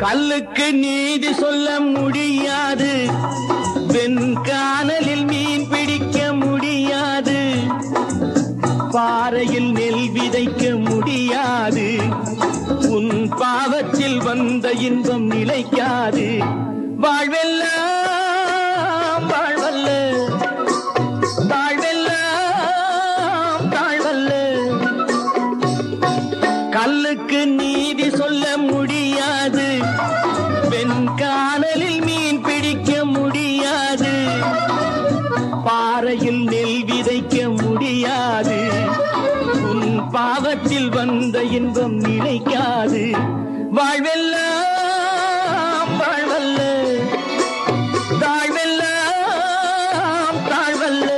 கல்லுக்கு நீதி சொல்ல முடியாது, வெண்கானலில் மீன் பிடிக்க முடியாது, பாறையில் நெல் விதைக்க முடியாது, உன் பாவத்தில் வந்த இன்பம் நிலைக்காது. வாழ்வெல்லாம் வாழ்வல்ல, தாழ்வெல்லாம் தாழ்வல்ல. கல்லுக்கு நீதி சொல்ல முடியாது, வெண்கானலில் மீன் பிடிக்க முடியாது, பாறையில் நெல் விதைக்க முடியாது, உன் பாவத்தில் வந்த இன்பம் நிலைக்காது. வாழ்வெல்லாம் வாழ்வல்ல, தாழ்வெல்லாம் தாழ்வல்ல.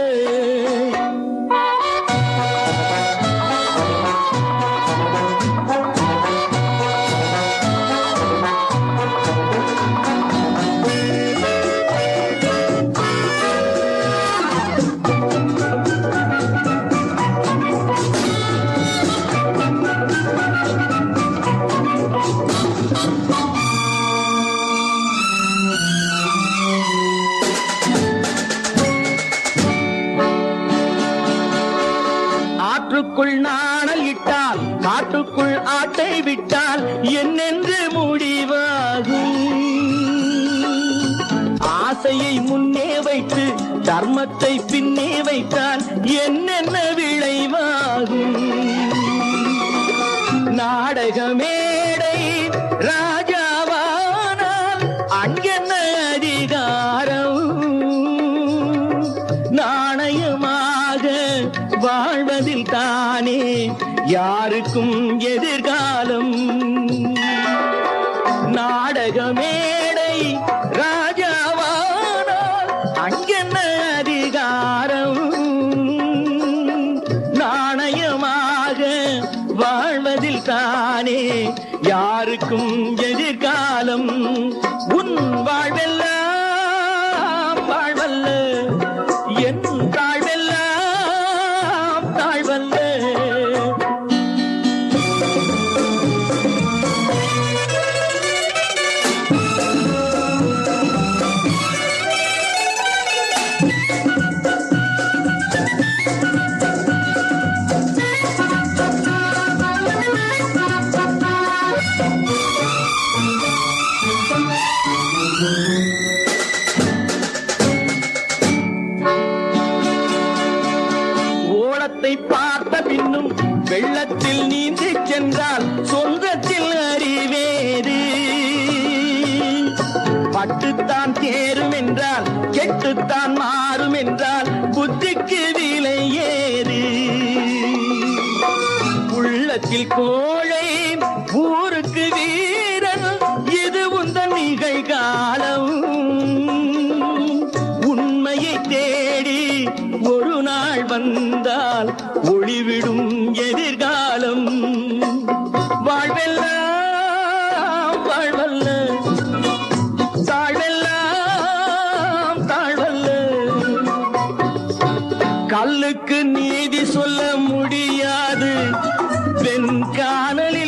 ஆற்றுக்குள் நாணல் இட்டால், காட்டுக்குள் ஆட்டை விட்டால் என்னென்று முடிவாகும்? ஆசையை முன்னே வைத்து தர்மத்தை பின்னே வைத்தால் என்னென்ன விளைவாகும்? நாடக மேடை ராஜாவானால் அங்கென்ன அதிகாரம்? நாணயமாக வாழ்வதில் தானே யாருக்கும் எதிர்காலம். நாடக மேடை ராஜாவானால் அங்கென்ன அதிகாரம்? நாணயமாக வாழ்வதில் தானே யாருக்கும் எதிர்காலம். உன் வாழ்வெல்லாம் வாழ்வல்ல, என் தாழ்வெல்லாம் தாழ்வல்ல. ஓடத்தை பார்த்த பின்னும் வெள்ளத்தில் நீந்தி சென்றால் சொந்தத்தில் அறிவேது. பட்டுத்தான் தேரும் என்றால் கெட்டுத்தான் மாறும் என்றால் புத்திக்கு விலை ஏறு. உள்ளத்தில் கோழை ஊருக்கு வீரன், இது உந்தன் நிகழ்காலம். உண்மையை தேடி ஒரு நாள் வந்தால் ஒளிவிடும் எதிர்காலம். வாழ்வெல்லாம் வாழ்வல்ல, தாழ்வெல்லாம் தாழ்வல்ல. கல்லுக்கு நீதி சொல்ல முடியாது, வெண்கானலில்